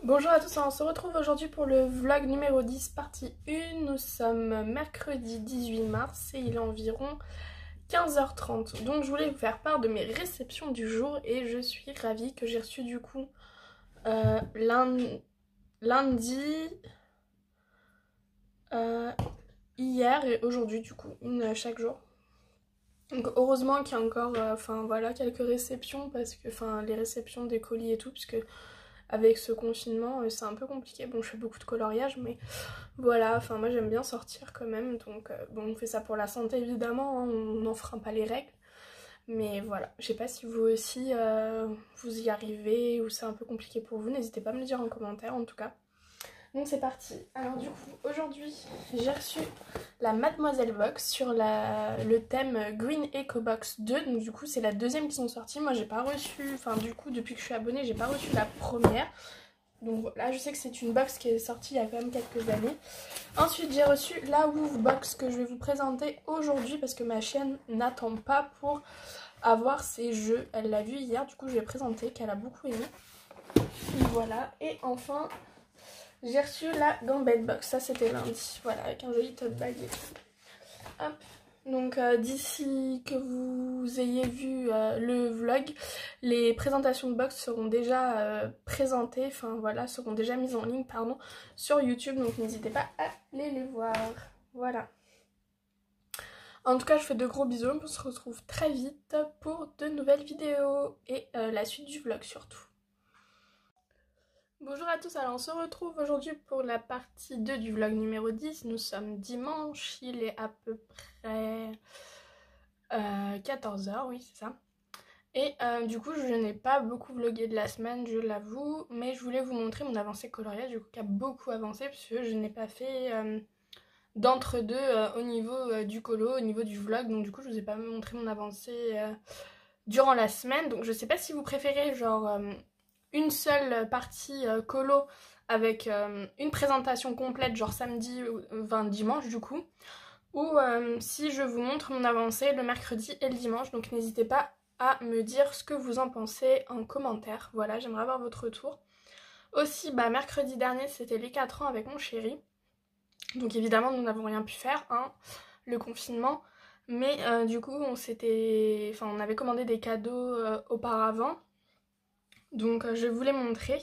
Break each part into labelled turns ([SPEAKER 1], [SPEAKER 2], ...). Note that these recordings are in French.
[SPEAKER 1] Bonjour à tous, on se retrouve aujourd'hui pour le vlog numéro 10 partie 1. Nous sommes mercredi 18 mars et il est environ 15h30. Donc je voulais vous faire part de mes réceptions du jour et je suis ravie que j'ai reçu du coup lundi, hier et aujourd'hui du coup, une chaque jour. Donc heureusement qu'il y a encore voilà, quelques réceptions parce que les réceptions des colis et tout, puisque avec ce confinement c'est un peu compliqué. Bon, je fais beaucoup de coloriage mais voilà, moi j'aime bien sortir quand même, donc bon, on fait ça pour la santé évidemment, hein, on n'enfreint pas les règles, mais voilà, je sais pas si vous aussi vous y arrivez ou c'est un peu compliqué pour vous, n'hésitez pas à me le dire en commentaire en tout cas. Donc c'est parti. Alors du coup aujourd'hui j'ai reçu la Mademoiselle Box sur le thème Green Eco Box 2. Donc du coup c'est la deuxième qui sont sorties. Moi j'ai pas reçu, du coup depuis que je suis abonnée j'ai pas reçu la première. Donc voilà, je sais que c'est une box qui est sortie il y a quand même quelques années. Ensuite j'ai reçu la Woof Box que je vais vous présenter aujourd'hui parce que ma chaîne n'attend pas pour avoir ces jeux. Elle l'a vu hier, du coup je vais présenter, qu'elle a beaucoup aimé. Voilà, et enfin j'ai reçu la Gambette Box, ça c'était lundi, voilà, avec un joli tote bag et tout. Hop. Donc d'ici que vous ayez vu le vlog, les présentations de box seront déjà présentées, seront déjà mises en ligne, pardon, sur YouTube, donc n'hésitez pas à aller les voir. Voilà. En tout cas, je fais de gros bisous, on se retrouve très vite pour de nouvelles vidéos et la suite du vlog surtout. Bonjour à tous, alors on se retrouve aujourd'hui pour la partie 2 du vlog numéro 10. Nous sommes dimanche, il est à peu près 14h, oui c'est ça. Et du coup je n'ai pas beaucoup vlogué de la semaine, je l'avoue, mais je voulais vous montrer mon avancée coloriage, du coup qui a beaucoup avancé puisque je n'ai pas fait d'entre-deux au niveau du colo, au niveau du vlog, donc du coup je vous ai pas montré mon avancée durant la semaine. Donc je sais pas si vous préférez genre une seule partie colo avec une présentation complète genre samedi ou dimanche du coup, ou si je vous montre mon avancée le mercredi et le dimanche. Donc n'hésitez pas à me dire ce que vous en pensez en commentaire. Voilà, j'aimerais avoir votre retour. Aussi, mercredi dernier c'était les 4 ans avec mon chéri, donc évidemment nous n'avons rien pu faire, hein, le confinement, mais du coup on avait commandé des cadeaux auparavant. Donc je vais vous les montrer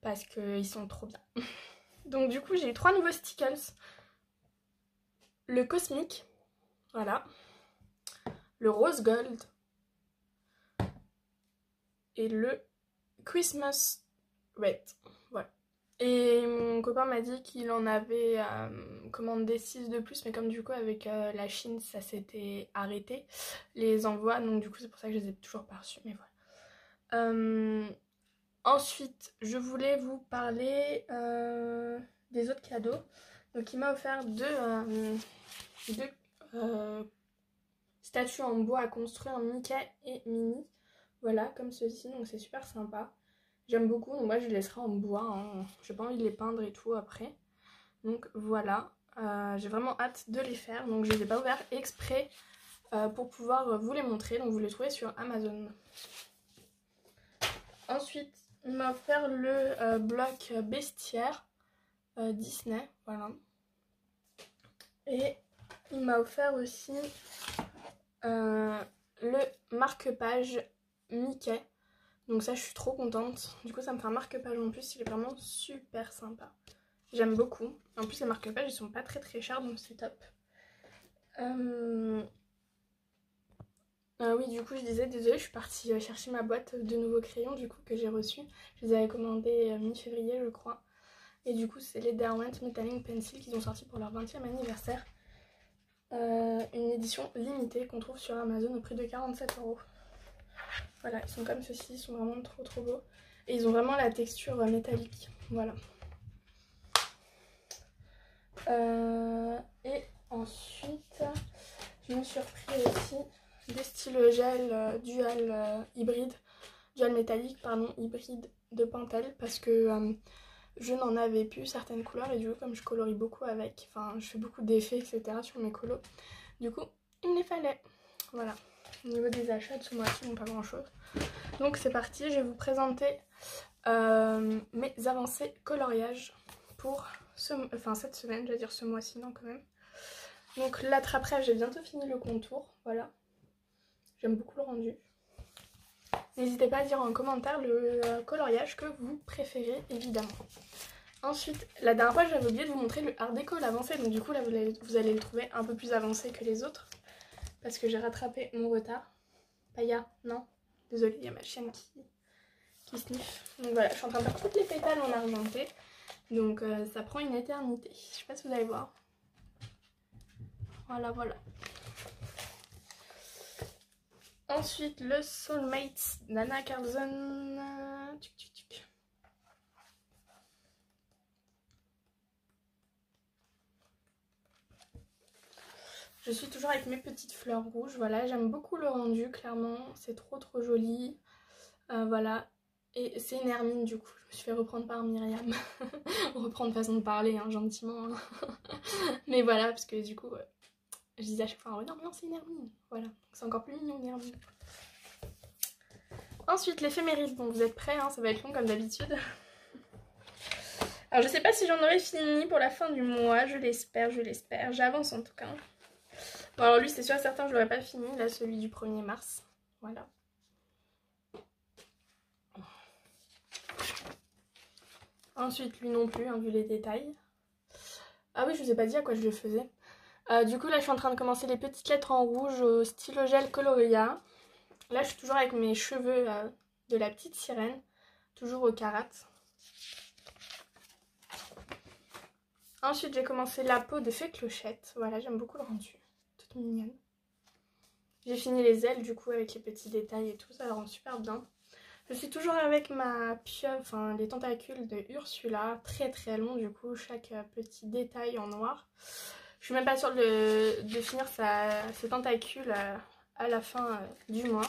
[SPEAKER 1] parce qu'ils sont trop bien. Donc du coup j'ai eu 3 nouveaux stickers. Le Cosmic, voilà. Le Rose Gold. Et le Christmas Red. Voilà. Et mon copain m'a dit qu'il en avait commandé 6 de plus, mais comme du coup avec la Chine ça s'était arrêté, les envois, donc du coup c'est pour ça que je les ai toujours pas reçus, mais voilà. Ensuite, je voulais vous parler des autres cadeaux. Donc il m'a offert deux statues en bois à construire, Mickey et Minnie. Voilà, comme ceci, donc c'est super sympa. J'aime beaucoup, donc moi je les laisserai en bois, hein. J'ai pas envie de les peindre et tout après. Donc voilà, j'ai vraiment hâte de les faire. Donc je les ai pas ouverts exprès pour pouvoir vous les montrer. Donc vous les trouvez sur Amazon. Ensuite, il m'a offert le bloc bestiaire Disney, voilà. Et il m'a offert aussi le marque-page Mickey. Donc ça, je suis trop contente. Du coup, ça me fait un marque-page en plus, il est vraiment super sympa. J'aime beaucoup. En plus, les marque-pages, ils sont pas très très chers, donc c'est top. Oui, du coup je disais, désolée, je suis partie chercher ma boîte de nouveaux crayons du coup que j'ai reçus. Je les avais commandés mi-février je crois. Et du coup c'est les Derwent Metallic Pencil qu'ils ont sorti pour leur 20e anniversaire. Une édition limitée qu'on trouve sur Amazon au prix de 47 €. Voilà, ils sont comme ceci, ils sont vraiment trop beaux. Et ils ont vraiment la texture métallique, voilà. Et ensuite, je me suis repris aussi des stylos gel dual métallique, hybride de Pentel, parce que je n'en avais plus certaines couleurs et du coup comme je colorie beaucoup avec, je fais beaucoup d'effets etc sur mes colos, du coup il me les fallait. Voilà, au niveau des achats de ce mois-ci, pas grand chose. Donc c'est parti, je vais vous présenter mes avancées coloriage pour cette semaine, je vais dire ce mois-ci, non quand même. Donc l'attrape-rêve, j'ai bientôt fini le contour, voilà. J'aime beaucoup le rendu. N'hésitez pas à dire en commentaire le coloriage que vous préférez, évidemment. Ensuite, la dernière fois, j'avais oublié de vous montrer le Art Déco, l'avancé. Donc du coup, là, vous allez le trouver un peu plus avancé que les autres. Parce que j'ai rattrapé mon retard. Paya, non. Désolée, il y a ma chienne qui sniffe. Donc voilà, je suis en train de faire toutes les pétales en argenté. Donc ça prend une éternité. Je sais pas si vous allez voir. Voilà, voilà. Ensuite, le Soulmates d'Anna Carlson. Je suis toujours avec mes petites fleurs rouges. Voilà, j'aime beaucoup le rendu, clairement. C'est trop joli. Voilà. Et c'est une hermine du coup. Je me suis fait reprendre par Myriam. Reprendre façon de parler, hein, gentiment. Hein. Mais voilà, parce que du coup, je disais à chaque fois, oh, non, mais non, c'est une hermine. Voilà, c'est encore plus mignon une hermine. Ensuite, l'éphéméride. Bon, vous êtes prêts, hein, ça va être long comme d'habitude. Alors, je sais pas si j'en aurai fini pour la fin du mois. Je l'espère, je l'espère. J'avance en tout cas. Bon, alors lui, c'est sûr et certain, je l'aurai pas fini. Là, celui du 1er mars. Voilà. Ensuite, lui non plus, hein, vu les détails. Ah oui, je vous ai pas dit à quoi je le faisais. Du coup, là, je suis en train de commencer les petites lettres en rouge au stylo gel Coloria. Là, je suis toujours avec mes cheveux de la petite sirène. Toujours au karat. Ensuite, j'ai commencé la peau de Fée Clochette. Voilà, j'aime beaucoup le rendu. Toute mignonne. J'ai fini les ailes, du coup, avec les petits détails et tout. Ça la rend super bien. Je suis toujours avec ma pieuvre, enfin les tentacules de Ursula, très long du coup, chaque petit détail en noir. Je suis même pas sûre de finir ses tentacules à la fin du mois.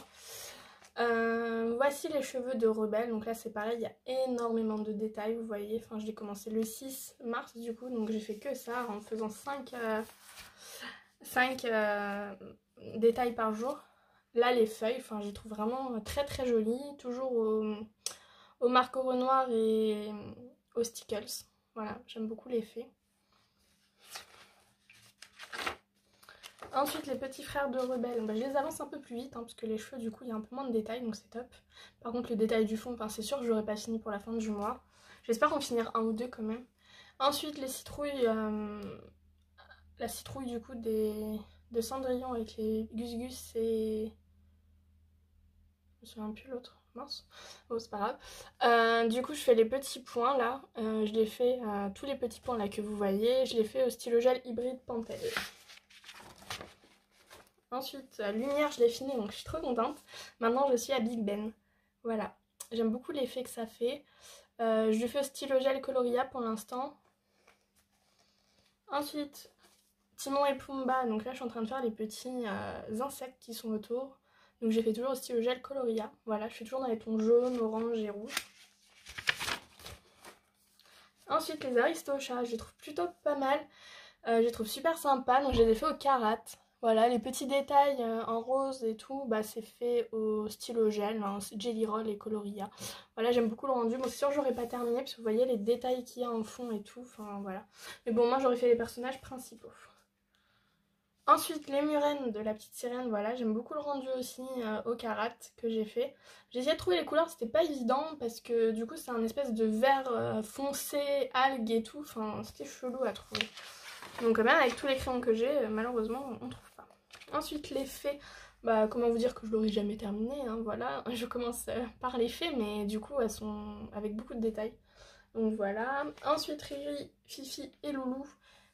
[SPEAKER 1] Voici les cheveux de Rebelle, donc là c'est pareil, il y a énormément de détails, vous voyez. Enfin, je l'ai commencé le 6 mars du coup, donc j'ai fait que ça en faisant 5 détails par jour. Là, les feuilles, enfin, je les trouve vraiment très jolies. Toujours au Marco Renoir et aux Stickles. Voilà, j'aime beaucoup l'effet. Ensuite, les petits frères de Rebelle. Bah, je les avance un peu plus vite, hein, parce que les cheveux, du coup, il y a un peu moins de détails, donc c'est top. Par contre, le détail du fond, enfin, c'est sûr que je l'aurai pas fini pour la fin du mois. J'espère en finir un ou deux quand même. Ensuite, les citrouilles. La citrouille, du coup, de Cendrillon avec les Gus Gus et... Je me souviens plus l'autre, mince. Oh, c'est pas grave. Du coup, je fais les petits points là. Je les fais, tous les petits points là que vous voyez, je les fais au stylo gel hybride Pentel. Ensuite, lumière, je l'ai fini donc je suis trop contente. Maintenant, je suis à Big Ben. Voilà. J'aime beaucoup l'effet que ça fait. Je le fais au stylo gel Coloria pour l'instant. Ensuite, Timon et Pumba. Donc là, je suis en train de faire les petits insectes qui sont autour. Donc j'ai fait toujours au stylo gel Coloria. Voilà, je suis toujours dans les tons jaune, orange et rouge. Ensuite, les Aristochats, je les trouve plutôt pas mal. Je les trouve super sympas, donc je les ai fait au karat. Voilà, les petits détails en rose et tout, bah c'est fait au stylo gel, hein, Jelly Roll et Coloria. Voilà, j'aime beaucoup le rendu. Bon, c'est sûr que j'aurais pas terminé, parce que vous voyez les détails qu'il y a en fond et tout, enfin voilà. Mais bon, moi j'aurais fait les personnages principaux. Ensuite, les murènes de la petite sirène, voilà, j'aime beaucoup le rendu aussi au karat que j'ai fait. J'ai essayé de trouver les couleurs, c'était pas évident parce que du coup c'est un espèce de vert foncé, algues et tout, enfin c'était chelou à trouver. Donc même avec tous les crayons que j'ai, malheureusement on trouve pas. Ensuite les fées, bah comment vous dire que je l'aurais jamais terminé, hein, voilà. Je commence par les fées mais du coup elles sont avec beaucoup de détails. Donc voilà. Ensuite Riri, Fifi et Loulou.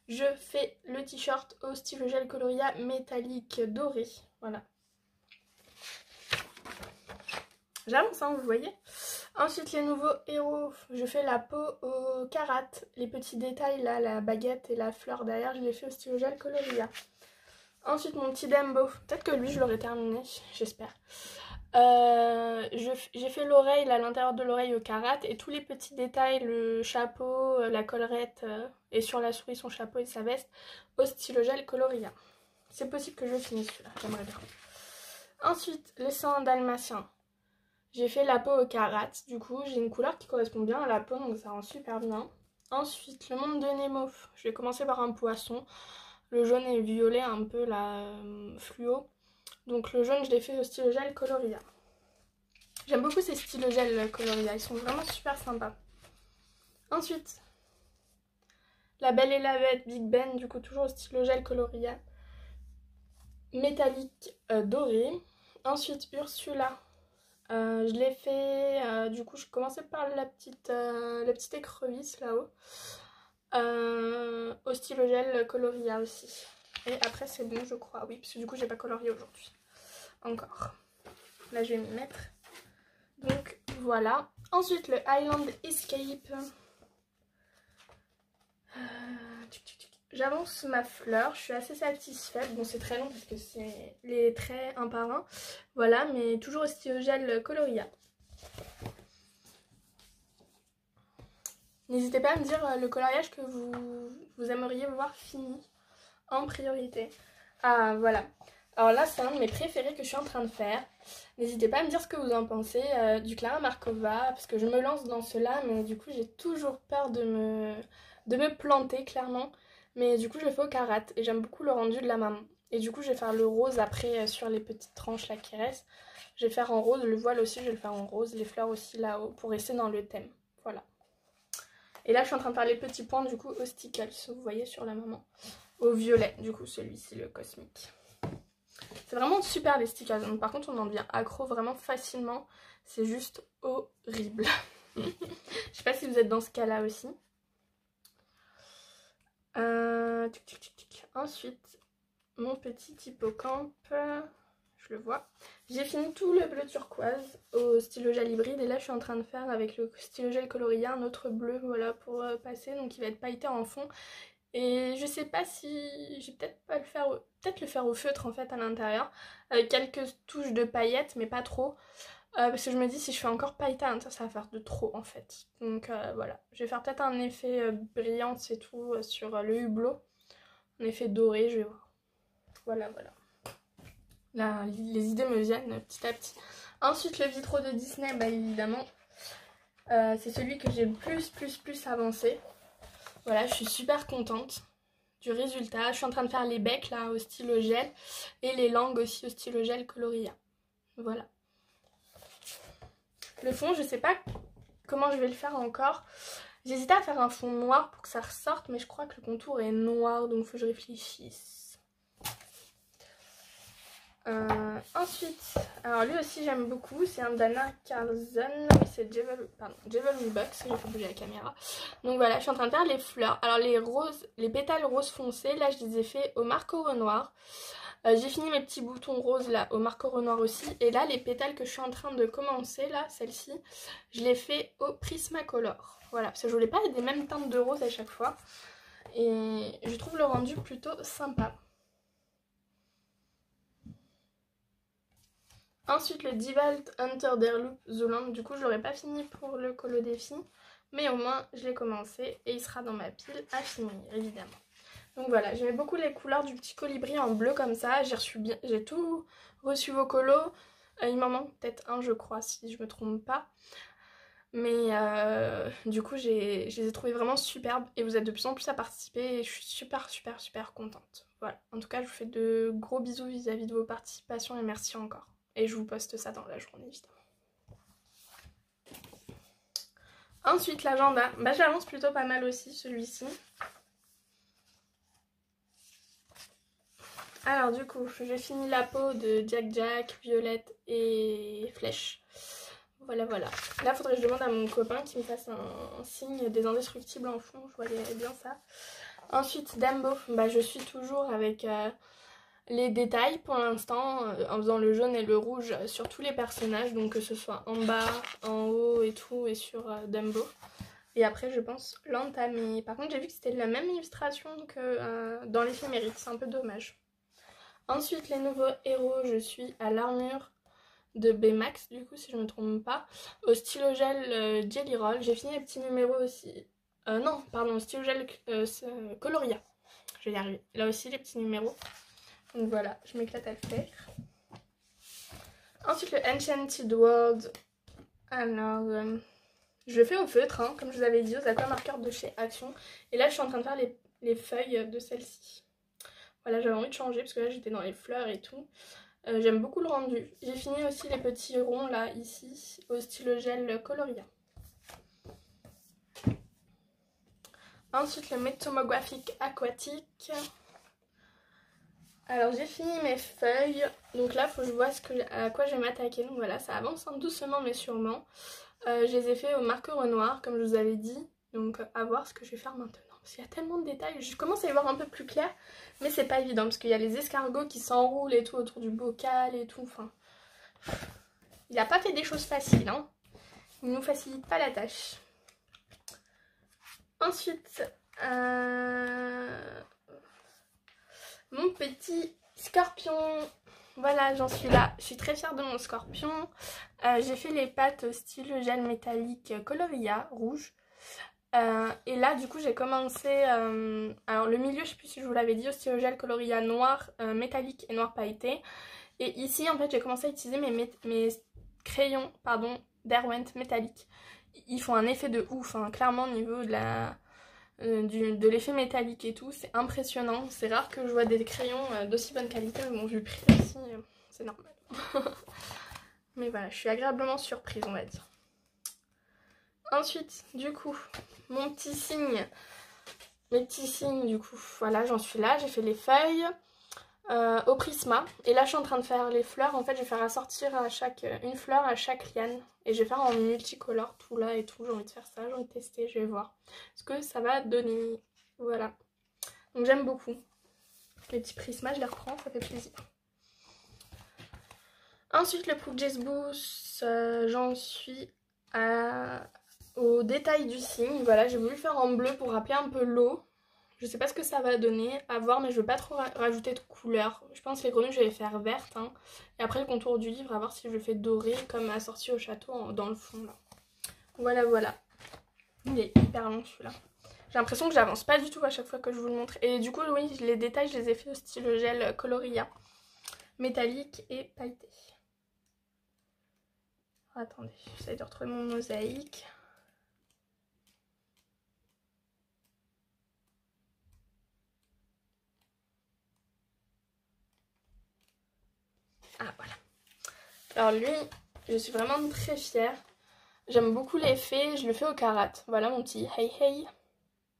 [SPEAKER 1] Je fais le t-shirt au stylo gel Coloria métallique doré. Voilà. J'avance, hein, vous voyez. Ensuite, les nouveaux héros. Je fais la peau au karat. Les petits détails, là, la baguette et la fleur derrière, je les fais au stylo gel Coloria. Ensuite, mon petit Dembo. Peut-être que lui, je l'aurai terminé, j'espère. J'ai fait l'oreille, à l'intérieur de l'oreille au karat et tous les petits détails, le chapeau, la collerette et sur la souris son chapeau et sa veste au stylo gel Coloria. C'est possible que je finisse celui-là, j'aimerais bien. Ensuite, les seins dalmatiens. J'ai fait la peau au Karat, du coup j'ai une couleur qui correspond bien à la peau, donc ça rend super bien. Ensuite, le monde de Nemo, je vais commencer par un poisson. Le jaune et le violet, un peu la fluo. Donc le jaune, je l'ai fait au stylo gel Coloria. J'aime beaucoup ces stylos gel Coloria, ils sont vraiment super sympas. Ensuite, La Belle et la Bête Big Ben, du coup toujours au stylo gel Coloria. Métallique doré. Ensuite, Ursula. Je l'ai fait, du coup je commençais par la petite écrevisse là-haut. Au stylo gel Coloria aussi. Et après c'est bon je crois, oui, parce que du coup j'ai pas colorié aujourd'hui. Encore. Là je vais m'y mettre. Donc voilà. Ensuite le Highland Escape. J'avance ma fleur, je suis assez satisfaite. Bon c'est très long parce que c'est les traits un par un. Voilà, mais toujours au stylo gel Coloria. N'hésitez pas à me dire le coloriage que vous aimeriez voir fini en priorité. Ah voilà. Alors là c'est un de mes préférés que je suis en train de faire. N'hésitez pas à me dire ce que vous en pensez du Clara Markova. Parce que je me lance dans cela mais du coup j'ai toujours peur de me planter clairement. Mais du coup je le fais au Karat et j'aime beaucoup le rendu de la maman. Et du coup je vais faire le rose après sur les petites tranches là qui restent. Je vais faire en rose, le voile aussi je vais le faire en rose, les fleurs aussi là-haut pour rester dans le thème. Voilà. Et là je suis en train de faire les petits points du coup au stickles, vous voyez sur la maman. Au violet, du coup celui-ci le cosmique. C'est vraiment super les stickers, donc par contre on en devient accro vraiment facilement. C'est juste horrible. Je sais pas si vous êtes dans ce cas-là aussi. Ensuite, mon petit hippocampe, je le vois. J'ai fini tout le bleu turquoise au stylo gel hybride et là je suis en train de faire avec le stylo gel Coloria un autre bleu, voilà, pour passer, donc il va être pailleté en fond. Et je sais pas si je vais peut-être pas le faire, peut-être le faire au feutre en fait à l'intérieur, avec quelques touches de paillettes mais pas trop. Parce que je me dis si je fais encore pailleté à l'intérieur ça va faire de trop en fait. Donc voilà, je vais faire peut-être un effet brillant c'est tout sur le hublot. Un effet doré, je vais voir. Voilà, voilà. Là, les idées me viennent petit à petit. Ensuite, le vitraux de Disney, bah évidemment, c'est celui que j'ai le plus avancé. Voilà, je suis super contente du résultat. Je suis en train de faire les becs là au stylo gel et les langues aussi au stylo gel Coloria. Voilà. Le fond, je sais pas comment je vais le faire encore. J'hésitais à faire un fond noir pour que ça ressorte, mais je crois que le contour est noir, donc il faut que je réfléchisse. Ensuite, alors lui aussi j'aime beaucoup, c'est un Dana Carlson, c'est Jewel Box, il faut bouger la caméra. Donc voilà, je suis en train de faire les fleurs. Alors les pétales rose foncé, là je les ai fait au marqueur noir. J'ai fini mes petits boutons roses là au marqueur noir aussi. Et là les pétales que je suis en train de commencer, là, celle-ci, je les fais au Prismacolor. Voilà, parce que je voulais pas des mêmes teintes de rose à chaque fois. Et je trouve le rendu plutôt sympa. Ensuite le Divalt Hunter Derloop Zoland, du coup je l'aurais pas fini pour le colo défi, mais au moins je l'ai commencé et il sera dans ma pile à finir évidemment. Donc voilà, j'aimais beaucoup les couleurs du petit colibri en bleu comme ça, j'ai tout reçu vos colos, il m'en manque peut-être un je crois si je me trompe pas. Mais du coup je les ai trouvés vraiment superbes et vous êtes de plus en plus à participer et je suis super contente. Voilà, en tout cas je vous fais de gros bisous vis-à-vis de vos participations et merci encore. Et je vous poste ça dans la journée évidemment. Ensuite l'agenda, bah j'avance plutôt pas mal aussi celui-ci. Alors du coup j'ai fini la peau de Jack Jack, Violette et Flèche. Voilà voilà. Là faudrait que je demande à mon copain qui me fasse un signe des indestructibles en fond, je voyais bien ça. Ensuite Dumbo, bah je suis toujours avec les détails pour l'instant en faisant le jaune et le rouge sur tous les personnages, donc que ce soit en bas, en haut et tout et sur Dumbo. Et après je pense l'entamer. Par contre j'ai vu que c'était la même illustration que dans l'éphéméride, c'est un peu dommage. Ensuite les nouveaux héros, je suis à l'armure de Baymax du coup si je me trompe pas. Au stylo gel Jelly Roll, j'ai fini les petits numéros aussi. Non pardon, au stylo gel Coloria. Je vais y arriver. Là aussi les petits numéros. Donc voilà, je m'éclate à le faire. Ensuite le Enchanted World Alors, je le fais au feutre, hein, comme je vous avais dit, aux aquamarqueurs de chez Action. Et là, je suis en train de faire les feuilles de celle-ci. Voilà, j'avais envie de changer parce que là, j'étais dans les fleurs et tout. J'aime beaucoup le rendu. J'ai fini aussi les petits ronds, là, ici, au stylo gel Coloria. Ensuite, le métomographique aquatique. Alors, j'ai fini mes feuilles. Donc là, il faut que je vois à quoi je vais m'attaquer. Donc voilà, ça avance hein, doucement mais sûrement. Je les ai fait au marqueur noir, comme je vous avais dit. Donc, à voir ce que je vais faire maintenant. Parce qu'il y a tellement de détails. Je commence à y voir un peu plus clair. Mais c'est pas évident. Parce qu'il y a les escargots qui s'enroulent et tout autour du bocal et tout. Enfin, il n'a pas fait des choses faciles. Hein. Il ne nous facilite pas la tâche. Ensuite, mon petit scorpion. Voilà, j'en suis là. Je suis très fière de mon scorpion. J'ai fait les pattes style gel métallique Coloria rouge. Et là, du coup, j'ai commencé... alors, le milieu, je sais plus si je vous l'avais dit, au stylo gel Coloria noir métallique et noir pailleté. Et ici, en fait, j'ai commencé à utiliser mes crayons, pardon, Derwent métallique. Ils font un effet de ouf, hein, clairement, au niveau de l'effet métallique et tout, c'est impressionnant. C'est rare que je vois des crayons d'aussi bonne qualité, mais bon, vu le prix aussi, c'est normal. Mais voilà, je suis agréablement surprise, on va dire. Ensuite, du coup, mes petits signes, du coup, voilà, j'en suis là, j'ai fait les feuilles au prisma. Et là, je suis en train de faire les fleurs. En fait, je vais faire assortir une fleur à chaque liane. Et je vais faire en multicolore tout là et tout. J'ai envie de faire ça, j'ai envie de tester, je vais voir ce que ça va donner. Voilà. Donc j'aime beaucoup. Les petits prismas, je les reprends, ça fait plaisir. Ensuite, le Pooh Boost, j'en suis au détail du signe. Voilà, j'ai voulu le faire en bleu pour rappeler un peu l'eau. Je sais pas ce que ça va donner, à voir, mais je veux pas trop rajouter de couleurs. Je pense que les grenouilles, je vais les faire vertes. Hein. Et après, le contour du livre, à voir si je le fais doré, comme assorti au château dans le fond. Là. Voilà, voilà. Il est hyper long celui-là. J'ai l'impression que j'avance pas du tout à chaque fois que je vous le montre. Et du coup, oui, les détails, je les ai fait au stylo gel Coloria. Métallique et pailleté. Attendez, j'essaie de retrouver mon mosaïque. Ah, voilà. Alors lui, je suis vraiment très fière. J'aime beaucoup l'effet, je le fais au karat. Voilà mon petit hey hey.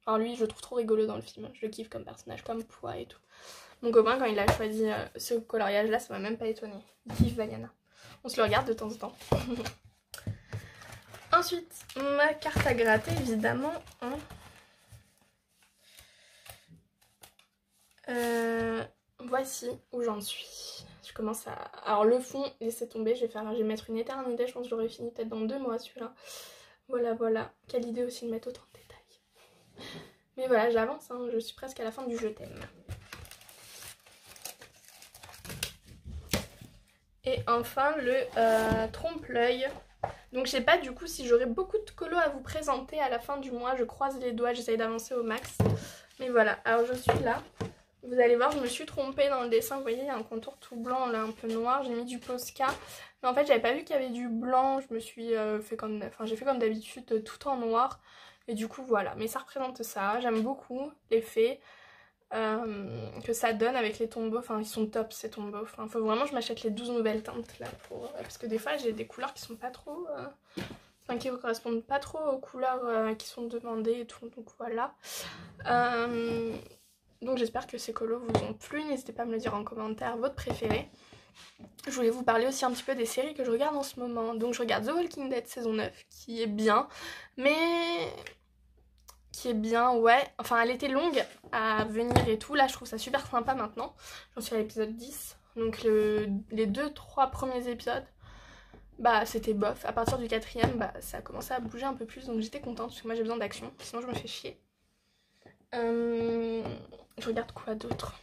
[SPEAKER 1] Alors lui, je le trouve trop rigolo dans le film. Je le kiffe comme personnage, comme poids et tout. Mon copain, quand il a choisi ce coloriage-là, ça m'a même pas étonné. Il kiffe Vaiana. On se le regarde de temps en temps. Ensuite, ma carte à gratter, évidemment. Hein. Voici où j'en suis. Je commence à... Alors le fond, laissez tomber, je vais mettre une éternité. Je pense que j'aurai fini peut-être dans 2 mois celui-là. Voilà, voilà. Quelle idée aussi de mettre autant de détails. Mais voilà, j'avance, hein. Je suis presque à la fin du je t'aime. Et enfin, le trompe-l'œil. Donc je sais pas du coup si j'aurai beaucoup de colos à vous présenter à la fin du mois. Je croise les doigts, j'essaye d'avancer au max. Mais voilà, alors je suis là. Vous allez voir, je me suis trompée dans le dessin. Vous voyez, il y a un contour tout blanc, là, un peu noir. J'ai mis du Posca. Mais en fait, j'avais pas vu qu'il y avait du blanc. Je me suis fait comme... Enfin, j'ai fait comme d'habitude, tout en noir. Et du coup, voilà. Mais ça représente ça. J'aime beaucoup l'effet que ça donne avec les tombeaux. Enfin, ils sont top, ces tombeaux. Enfin, faut vraiment que je m'achète les 12 nouvelles teintes, là. Parce que des fois, j'ai des couleurs qui sont pas trop... Enfin, qui ne correspondent pas trop aux couleurs qui sont demandées et tout. Donc, voilà. Donc j'espère que ces colos vous ont plu, n'hésitez pas à me le dire en commentaire, votre préféré. Je voulais vous parler aussi un petit peu des séries que je regarde en ce moment. Donc je regarde The Walking Dead saison 9, qui est bien, mais... qui est bien, ouais. Enfin, elle était longue à venir et tout, là je trouve ça super sympa maintenant. J'en suis à l'épisode 10, donc les 2-3 premiers épisodes, bah c'était bof. À partir du 4e, bah ça a commencé à bouger un peu plus, donc j'étais contente, parce que moi j'ai besoin d'action, sinon je me fais chier. Je regarde quoi d'autre?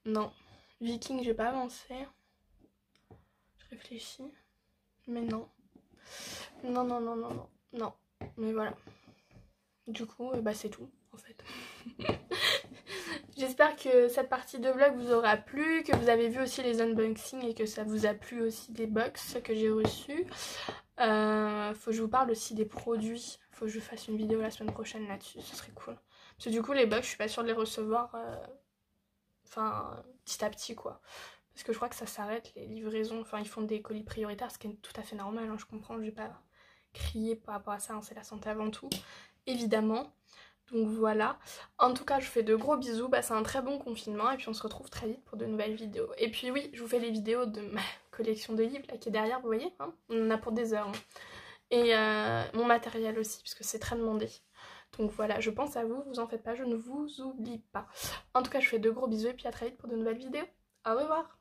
[SPEAKER 1] Non. Viking, j'ai pas avancé. Je réfléchis. Mais non. Non, non, non, non, non. Non. Mais voilà. Du coup, bah c'est tout, en fait. J'espère que cette partie de vlog vous aura plu, que vous avez vu aussi les unboxings et que ça vous a plu aussi des box que j'ai reçus. Faut que je vous parle aussi des produits. Faut que je fasse une vidéo la semaine prochaine là-dessus, ce serait cool. Parce que du coup les box je suis pas sûre de les recevoir petit à petit quoi. Parce que je crois que ça s'arrête les livraisons, enfin ils font des colis prioritaires, ce qui est tout à fait normal, hein, je comprends, je vais pas crier par rapport à ça, hein, c'est la santé avant tout, évidemment. Donc voilà, en tout cas je vous fais de gros bisous, c'est un très bon confinement et puis on se retrouve très vite pour de nouvelles vidéos. Et puis oui, je vous fais les vidéos de ma collection de livres là qui est derrière, vous voyez, hein, on en a pour des heures. Hein. Et mon matériel aussi, parce que c'est très demandé. Donc voilà, je pense à vous, vous en faites pas, je ne vous oublie pas. En tout cas je vous fais de gros bisous et puis à très vite pour de nouvelles vidéos. Au revoir.